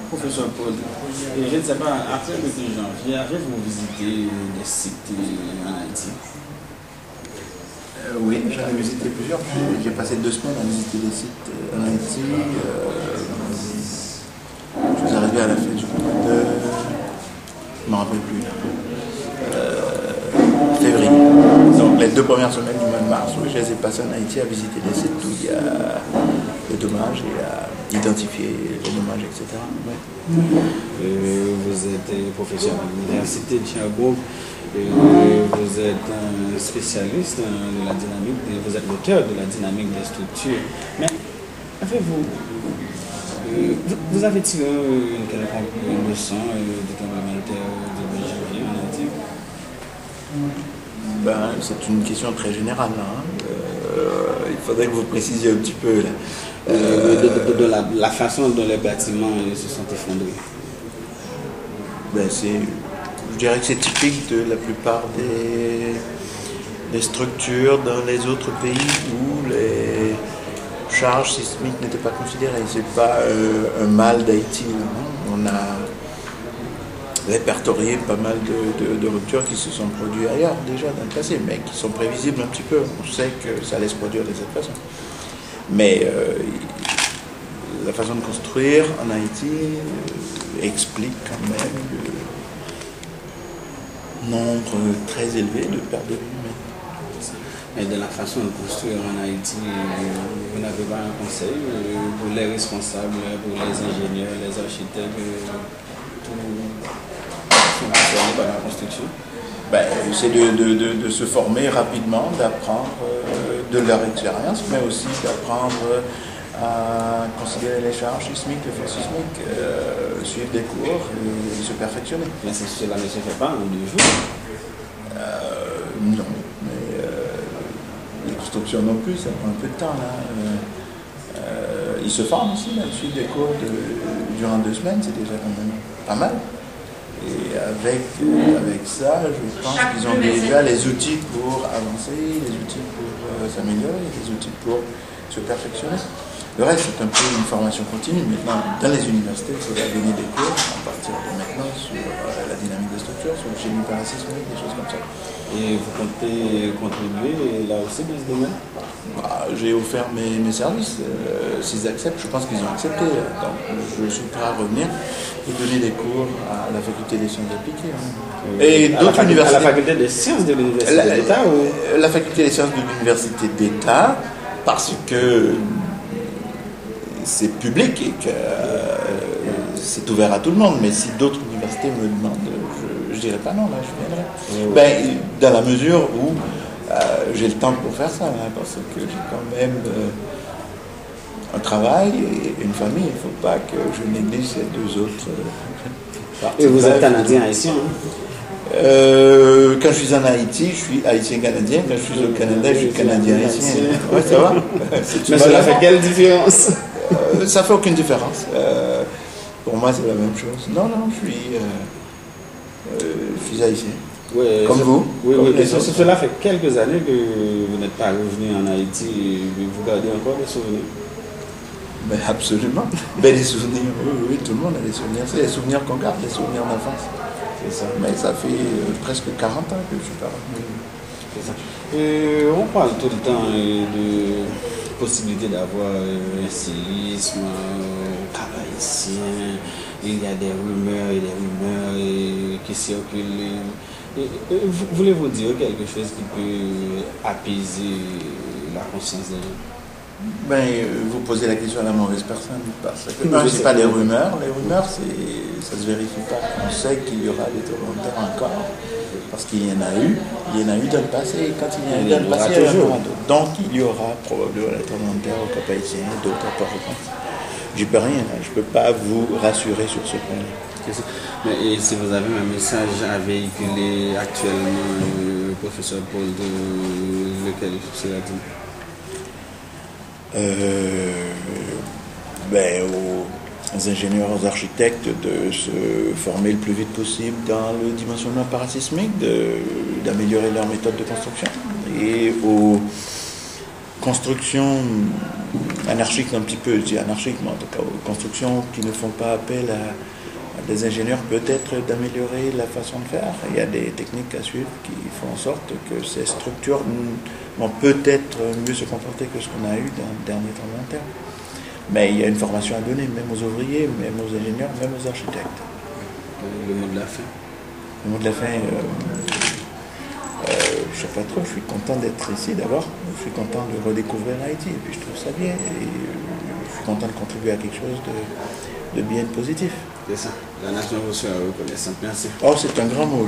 professeur Paul, et je ne sais pas, après le 2 janvier, avez-vous visité des sites en Haïti? Oui, j'en ai visité plusieurs. J'ai passé 2 semaines à visiter des sites en Haïti. Je suis arrivé à la fin du mois de... Je ne me rappelle plus. Février. Donc les 2 premières semaines du mois de mars, oui, je les ai passées en Haïti à visiter des sites où il y a des dommages et à identifier les dommages, etc. Ouais. Vous êtes professeur à l'université de Sherbrooke, vous êtes un spécialiste de la dynamique, vous êtes l'auteur de la dynamique des structures. Mais avez-vous vous avez tiré une leçon du tremblement de terre du 2 janvier en Haïti? Ben, c'est une question très générale. Il faudrait que vous précisiez un petit peu. Là. De la façon dont les bâtiments se sont effondrés. Ben, je dirais que c'est typique de la plupart des structures dans les autres pays où les charges sismiques n'étaient pas considérées. C'est pas un mal d'Haïti. On a répertorié pas mal de ruptures qui se sont produites ailleurs déjà dans le passé, mais qui sont prévisibles un petit peu. On sait que ça allait se produire de cette façon. Mais la façon de construire en Haïti explique quand même le nombre très élevé de pertes de vie humaines. Et de la façon de construire en Haïti, vous n'avez pas un conseil pour les responsables, pour les ingénieurs, les architectes, tout concernés par la construction? Ben, c'est de se former rapidement, d'apprendre de leur expérience, mais aussi d'apprendre à considérer les charges sismiques, les forces sismiques, suivre des cours et se perfectionner. Mais cela ne se fait pas en 2 jours? Non, mais les constructions non plus, ça prend un peu de temps. Là. Ils se forment aussi, là, suivre des cours durant 2 semaines, c'est déjà quand même pas mal. Et avec ça, je pense qu'ils ont déjà les outils pour avancer, les outils pour s'améliorer, les outils pour se perfectionner. Le reste, c'est un peu une formation continue. Maintenant, dans les universités, il faudra donner des cours à partir de maintenant sur la dynamique des structures, sur le génie parasismique, des choses comme ça. Et vous comptez contribuer là aussi dans ce domaine? J'ai offert mes services. S'ils acceptent, je pense qu'ils ont accepté. Donc, je suis prêt à revenir et donner des cours à la faculté des sciences appliquées. Et d'autres universités. À la faculté des sciences de l'université d'État ou... La faculté des sciences de l'université d'État, parce que c'est public et que c'est ouvert à tout le monde. Mais si d'autres universités me demandent, je dirais pas non, là, je viendrai. Ben, dans la mesure où j'ai le temps pour faire ça, hein, parce que j'ai quand même un travail et une famille. Il ne faut pas que je néglige ces 2 autres parties. Et vous êtes canadien haïtien, quand je suis en Haïti, je suis haïtien-canadien. Quand je suis au Canada, je suis canadien-haïtien. Ouais, ça va. Mais cela fait quelle différence? Ça fait aucune différence. Pour moi, c'est la même chose. Non, je suis haïtien. Oui, comme vous. Oui, cela fait quelques années que vous n'êtes pas revenu en Haïti. Vous gardez encore des souvenirs? Ben, absolument. Ben, des souvenirs, oui, tout le monde a des souvenirs. C'est les souvenirs qu'on garde, les souvenirs d'enfance. C'est ça. Mais ça fait presque 40 ans que je suis pas revenu. C'est ça. On parle tout le temps de possibilité d'avoir un séisme au Cap-Haïtien. Il y a des rumeurs qui circulent. Voulez-vous dire quelque chose qui peut apaiser la conscience des gens? Ben, vous posez la question à la mauvaise personne, parce que non, c'est pas des rumeurs. Les rumeurs, ça se vérifie pas. On sait qu'il y aura des tremblements de terre encore, parce qu'il y en a eu. Il y en a eu dans le passé. Quand il y en a eu dans le passé, il y en aura d'autres. Donc, il y aura probablement des tremblements de terre au Cap-Haïtien et d'autres à Port-au-Prince. J'y peux rien, je ne peux pas vous rassurer sur ce point-là. Et si vous avez un message à véhiculer actuellement, professeur Paul, de lequel cela dit? Aux ingénieurs, aux architectes de se former le plus vite possible dans le dimensionnement parasismique, d'améliorer leur méthode de construction, et aux constructions anarchiques un petit peu, je dis anarchiques, mais en tout cas aux constructions qui ne font pas appel à des ingénieurs, peut-être d'améliorer la façon de faire. Il y a des techniques à suivre qui font en sorte que ces structures vont peut-être mieux se comporter que ce qu'on a eu dans le dernier tremblement de terre. Mais il y a une formation à donner, même aux ouvriers, même aux ingénieurs, même aux architectes. Le mot de la fin. Le mot de la fin, je ne sais pas trop, je suis content d'être ici d'abord, je suis content de redécouvrir Haïti, et puis je trouve ça bien, et je suis content de contribuer à quelque chose de bien positif. C'est ça, la nation vous sera reconnaissante. Merci. Oh, c'est un grand mot.